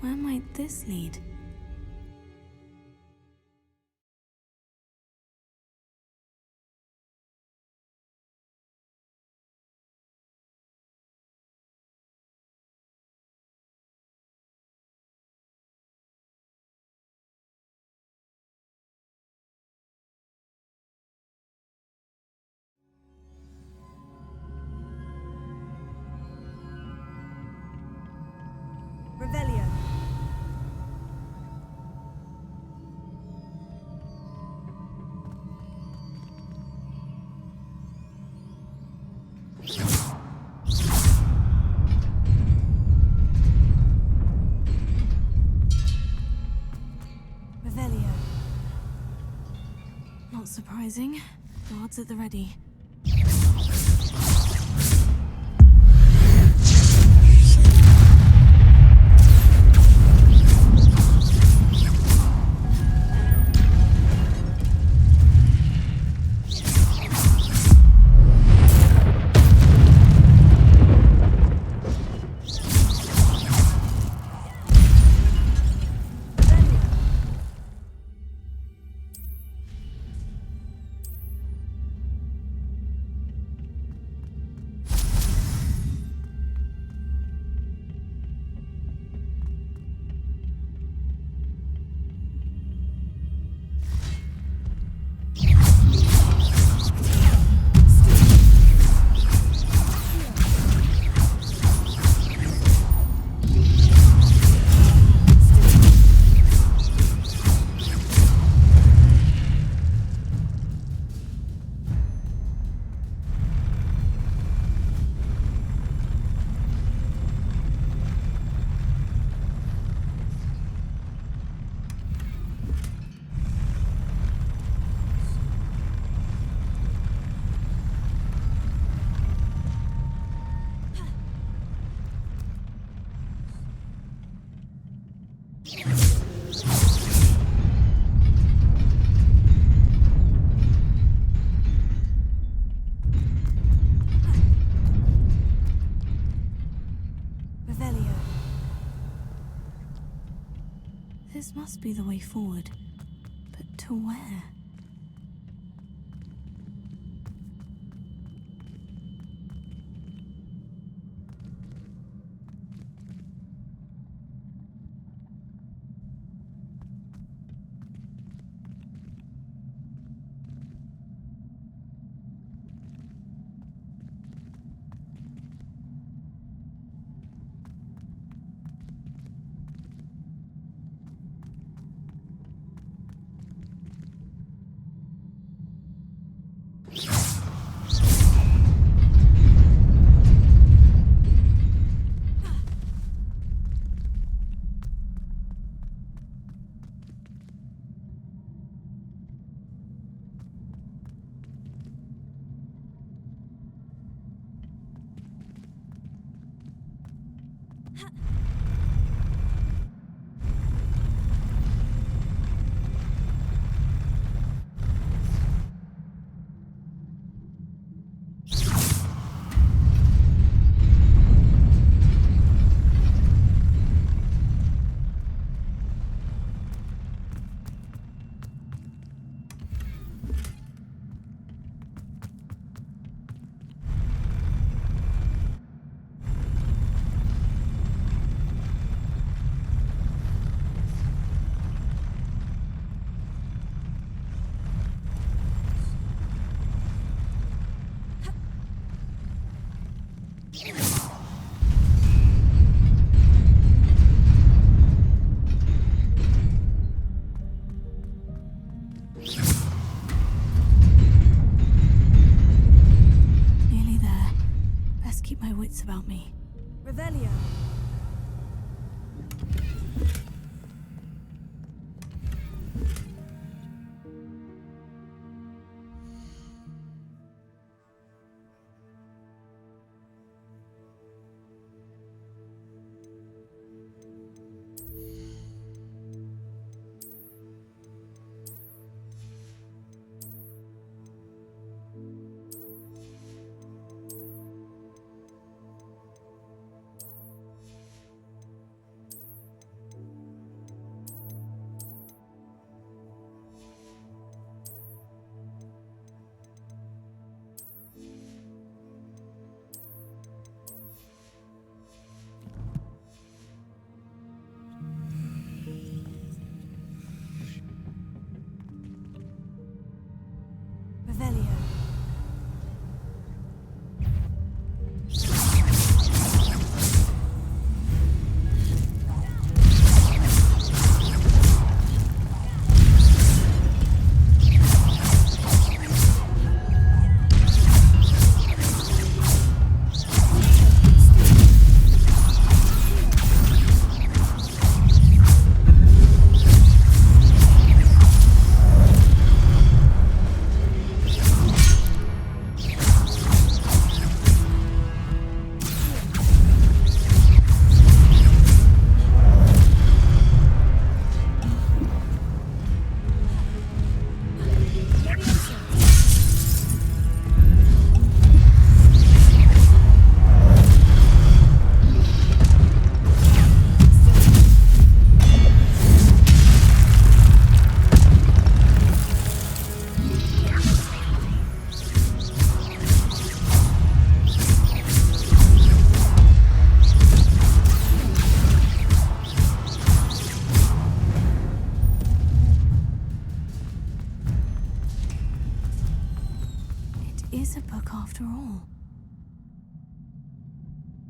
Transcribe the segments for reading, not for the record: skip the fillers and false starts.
Where might this lead? Revelio. Revelio. Not surprising. Guards at the ready. Revelio. This must be the way forward. But to where? wits about me. Revelio. all.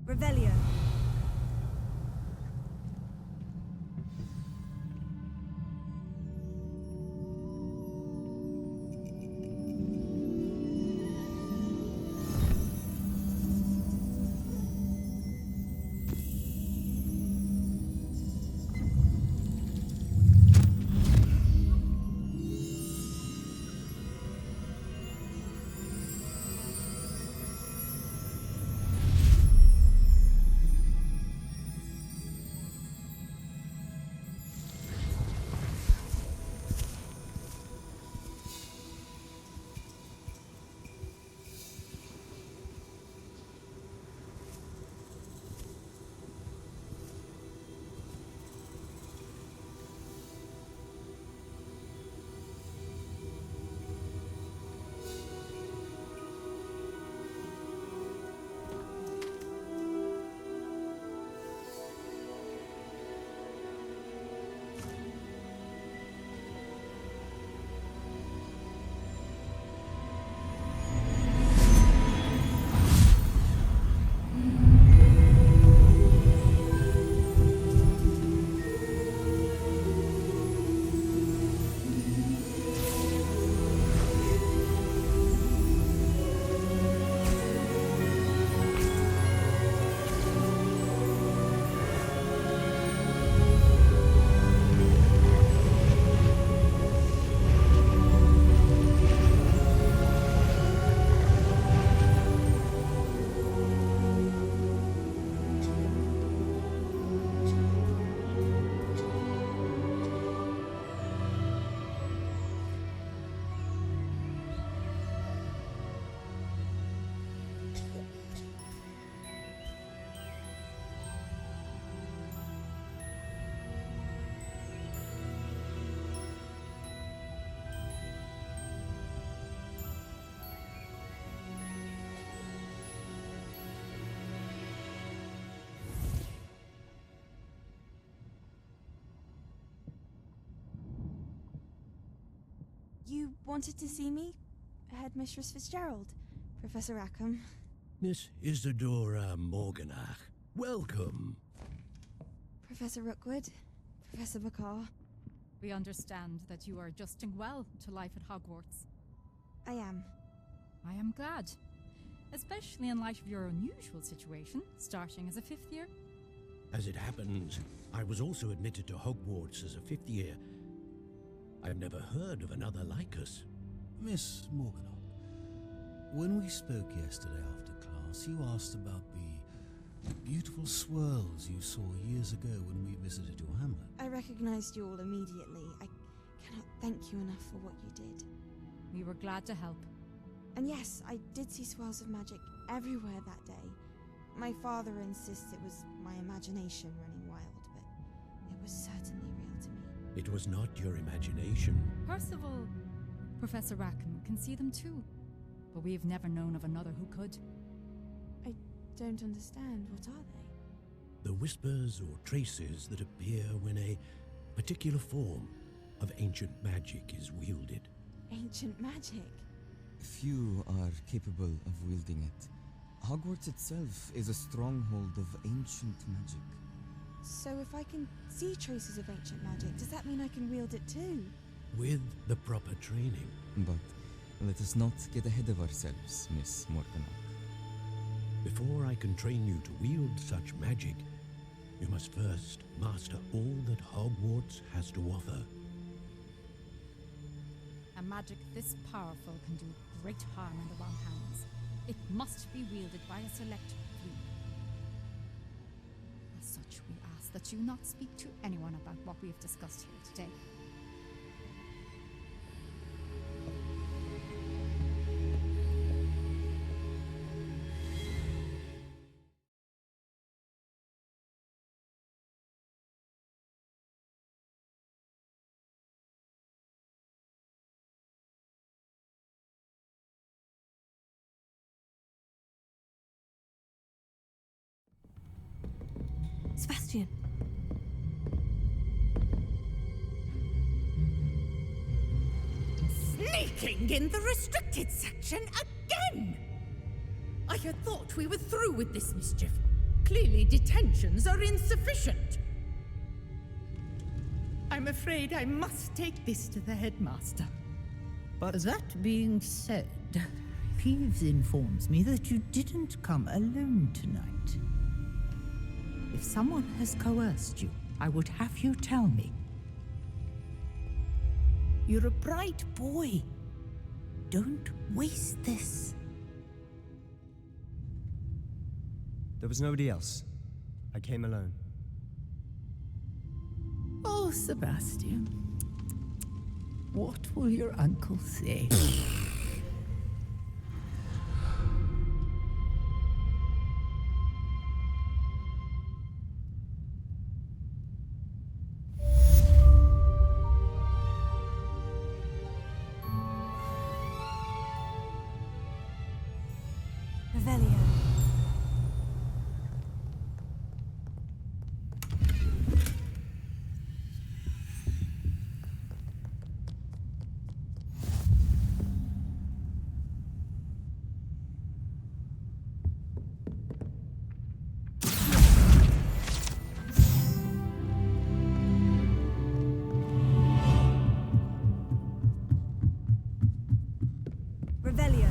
Revelio. You wanted to see me? Headmistress Fitzgerald? Professor Rackham? Miss Isadora Morganach, welcome. Professor Rookwood? Professor McCaw? We understand that you are adjusting well to life at Hogwarts. I am. I am glad, especially in light of your unusual situation, starting as a fifth year. As it happens, I was also admitted to Hogwarts as a fifth year. I've never heard of another like us. Miss Morganock, when we spoke yesterday after class, you asked about the beautiful swirls you saw years ago when we visited your hamlet. I recognized you all immediately. I cannot thank you enough for what you did. We were glad to help. And yes, I did see swirls of magic everywhere that day. My father insists it was my imagination running wild, but it was certainly real to me. It was not your imagination. Percival, Professor Rackham can see them too, but we've never known of another who could. I don't understand. What are they? The whispers or traces that appear when a particular form of ancient magic is wielded. Ancient magic? Few are capable of wielding it. Hogwarts itself is a stronghold of ancient magic. So if I can see traces of ancient magic, does that mean I can wield it too? With the proper training. But let us not get ahead of ourselves, Miss Morganock. Before I can train you to wield such magic, you must first master all that Hogwarts has to offer. A magic this powerful can do great harm in the wrong hands. It must be wielded by a select few. As such, we ask that you not speak to anyone about what we have discussed here today. Sebastian. Sneaking in the restricted section again! I had thought we were through with this mischief. Clearly detentions are insufficient. I'm afraid I must take this to the headmaster. But that being said, Peeves informs me that you didn't come alone tonight. If someone has coerced you, I would have you tell me. You're a bright boy. Don't waste this. There was nobody else. I came alone. Oh, Sebastian. What will your uncle say? Revelio. Revelio.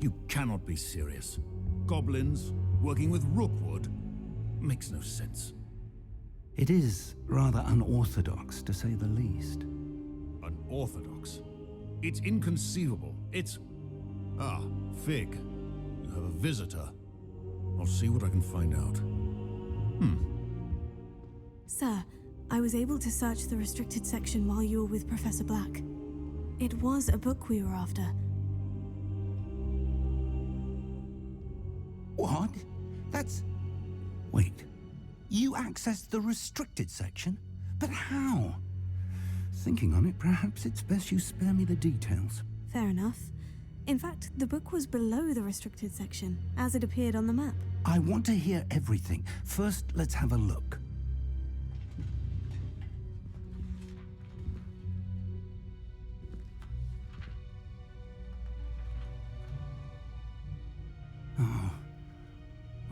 You cannot be serious. Goblins working with Rookwood makes no sense. It is rather unorthodox, to say the least. Unorthodox? It's inconceivable. It's... Ah, Fig. You have a visitor. I'll see what I can find out. Sir, I was able to search the restricted section while you were with Professor Black. It was a book we were after. What? That's... Wait. You accessed the restricted section? But how? Thinking on it, perhaps it's best you spare me the details. Fair enough. In fact, the book was below the restricted section, as it appeared on the map. I want to hear everything. First, let's have a look.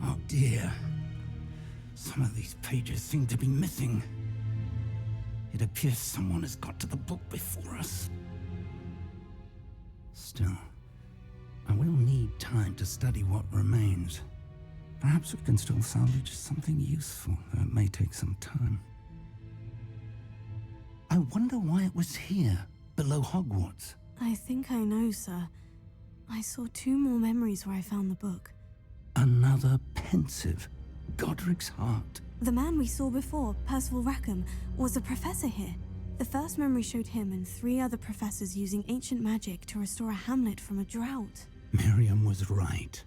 Oh dear. Some of these pages seem to be missing. It appears someone has got to the book before us. Still, I will need time to study what remains. Perhaps we can still salvage something useful, though it may take some time. I wonder why it was here, below Hogwarts. I think I know, sir. I saw 2 more memories where I found the book. Another pensive, Godric's heart. The man we saw before, Percival Rackham, was a professor here. The first memory showed him and 3 other professors using ancient magic to restore a hamlet from a drought. Miriam was right.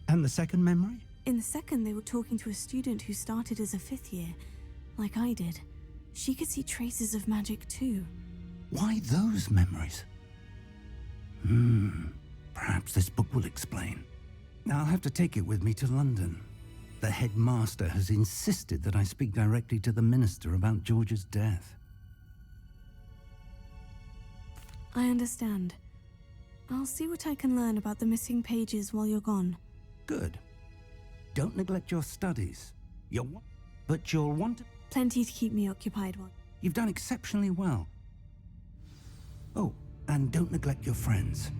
And the second memory? In the second, they were talking to a student who started as a 5th year, like I did. She could see traces of magic too. Why those memories? Perhaps this book will explain. I'll have to take it with me to London. The headmaster has insisted that I speak directly to the minister about George's death. I understand. I'll see what I can learn about the missing pages while you're gone. Good. Don't neglect your studies. But you'll want to... Plenty to keep me occupied while... You've done exceptionally well. Oh, and don't neglect your friends.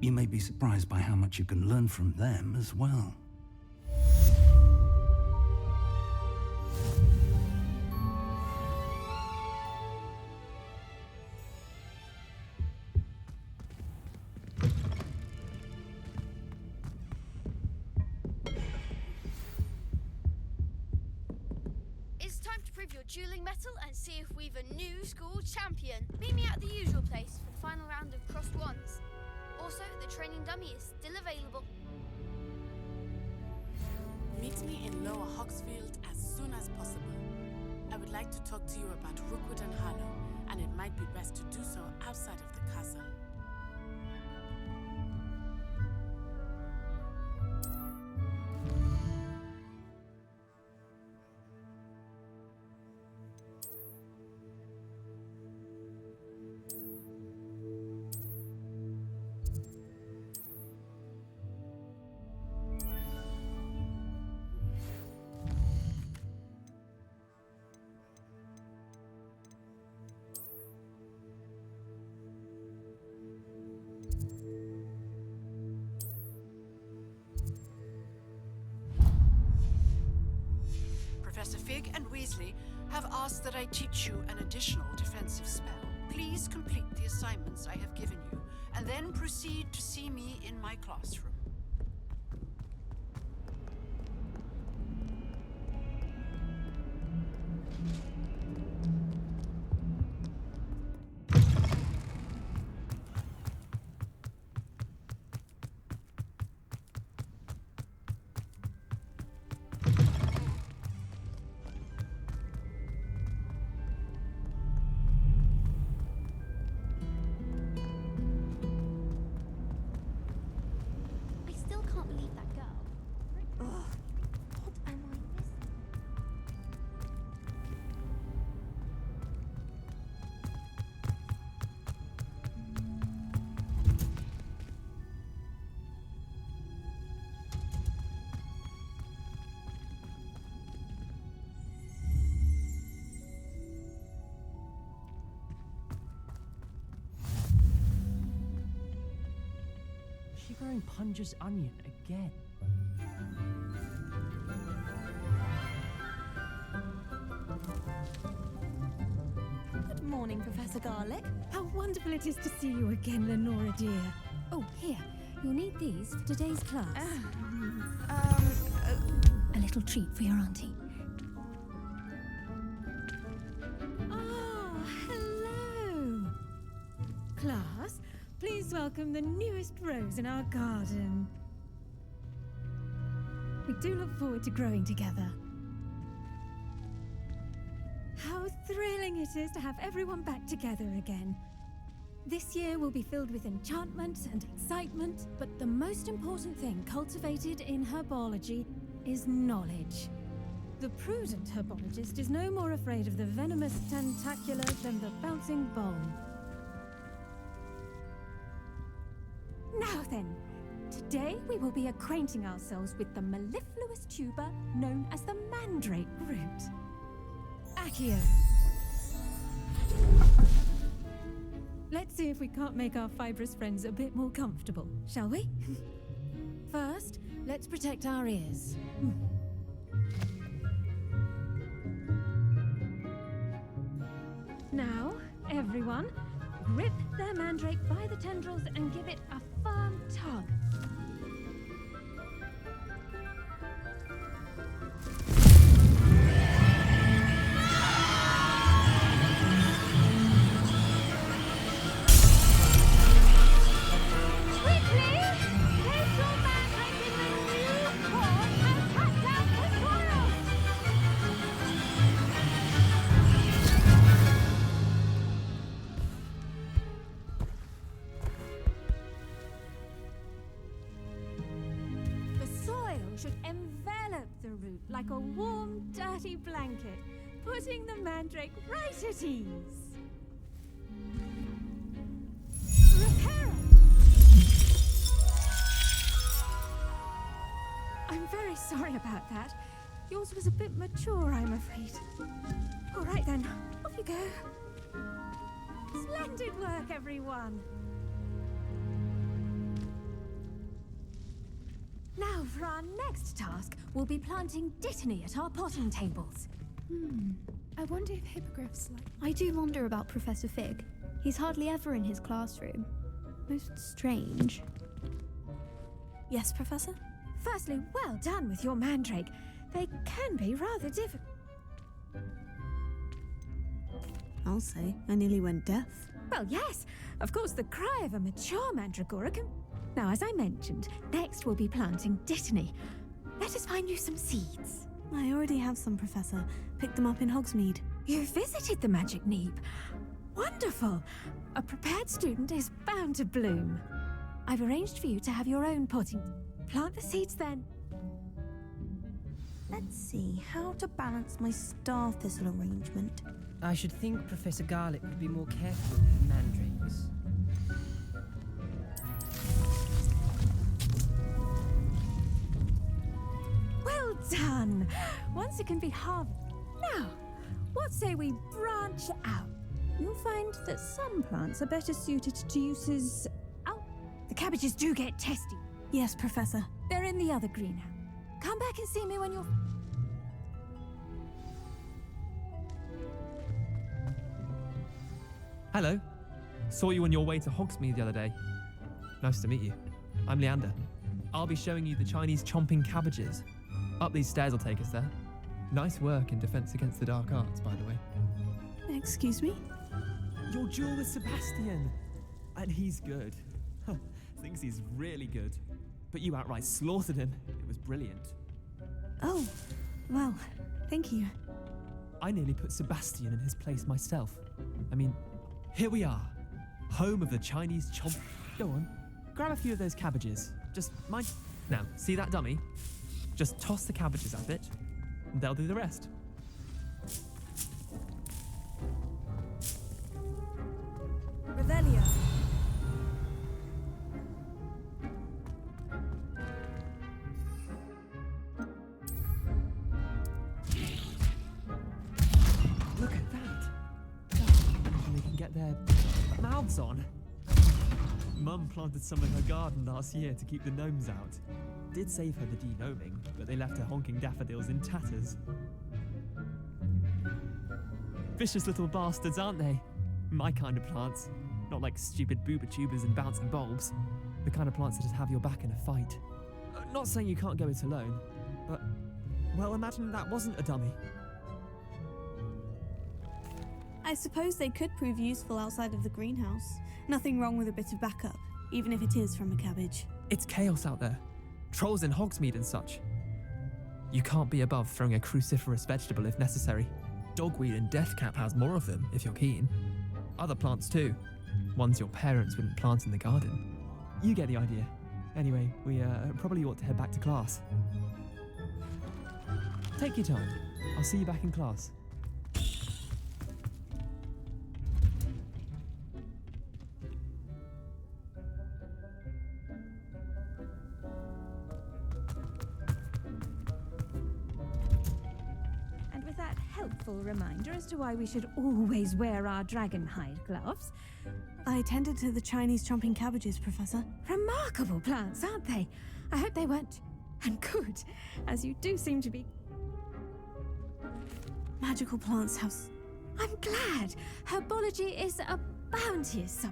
You may be surprised by how much you can learn from them as well. It's time to prove your dueling mettle and see if we've a new school champion. Meet me at the usual place for the final round of crossed wands. Also, the training dummy is still available. Meet me in Lower Hogsfield as soon as possible. I would like to talk to you about Rookwood and Harlow, and it might be best to do so outside of the castle. Professor Fig and Weasley have asked that I teach you an additional defensive spell. Please complete the assignments I have given you, and then proceed to see me in my classroom. Shivering Punger's onion again. Good morning, Professor Garlick. How wonderful it is to see you again, Lenora dear. Oh, here. You'll need these for today's class. A little treat for your auntie. Ah, hello. Class, please welcome the newest rose in our garden. We do look forward to growing together. How thrilling it is to have everyone back together again. This year will be filled with enchantment and excitement, but the most important thing cultivated in herbology is knowledge. The prudent herbologist is no more afraid of the venomous tentacular than the bouncing bulb. Now then, today we will be acquainting ourselves with the mellifluous tuber known as the mandrake root. Accio. Let's see if we can't make our fibrous friends a bit more comfortable, shall we? First, let's protect our ears. Now, everyone, grip their mandrake by the tendrils and give it a firm tug. like a warm, dirty blanket, putting the mandrake right at ease. Repairer! I'm very sorry about that. Yours was a bit mature, I'm afraid. All right then, off you go. Splendid work, everyone. Now, for our next task, we'll be planting dittany at our potting tables. I wonder if hippogriffs like... I do wonder about Professor Fig. He's hardly ever in his classroom. Most strange. Yes, Professor? Firstly, well done with your mandrake. They can be rather difficult. I'll say, I nearly went deaf. Well, yes. Of course, the cry of a mature mandragora can... Now, as I mentioned, next we'll be planting dittany. Let us find you some seeds. I already have some, Professor. Picked them up in Hogsmeade. You visited the Magic Neep. Wonderful. A prepared student is bound to bloom. I've arranged for you to have your own potting. Plant the seeds then. Let's see, how to balance my star thistle arrangement. I should think Professor Garlick could be more careful with her mandrakes. Well done! Once it can be harvested. Now, what say we branch out? You'll find that some plants are better suited to uses out. The cabbages do get testy. Yes, Professor. They're in the other greenhouse. Come back and see me when you're... Hello. Saw you on your way to Hogsmeade the other day. Nice to meet you. I'm Leander. I'll be showing you the Chinese chomping cabbages. Up these stairs will take us there. Nice work in Defense Against the Dark Arts, by the way. Excuse me? Your duel with Sebastian! And he's good. Thinks he's really good. But you outright slaughtered him. It was brilliant. Oh, well, thank you. I nearly put Sebastian in his place myself. I mean, here we are. Home of the Chinese chomp... Go on, grab a few of those cabbages. Just mind... Now, see that dummy? Just toss the cabbages at it, and they'll do the rest. Revelio. Look at that! They can get their mouths on. Mum planted some in her garden last year to keep the gnomes out. Did save her the de-gnoming, but they left her honking daffodils in tatters. Vicious little bastards, aren't they? My kind of plants. Not like stupid booba tubers and bouncing bulbs. The kind of plants that just have your back in a fight. Not saying you can't go it alone, but... Well, imagine that wasn't a dummy. I suppose they could prove useful outside of the greenhouse. Nothing wrong with a bit of backup, even if it is from a cabbage. It's chaos out there. Trolls in Hogsmeade and such. You can't be above throwing a cruciferous vegetable if necessary. Dogweed and deathcap has more of them, if you're keen. Other plants too. Ones your parents wouldn't plant in the garden. You get the idea. Anyway, we probably ought to head back to class. Take your time. I'll see you back in class. Helpful reminder as to why we should always wear our dragon hide gloves. I attended to the Chinese chomping cabbages, Professor. Remarkable plants, aren't they? I hope they weren't... And good, as you do seem to be... Magical plants have... I'm glad. Herbology is a bounteous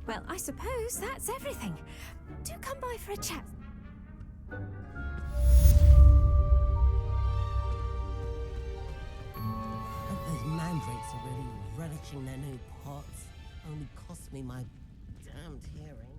Well, I suppose that's everything. Do come by for a chat. Those mandrakes are really relishing their new pots. Only cost me my damned hearing.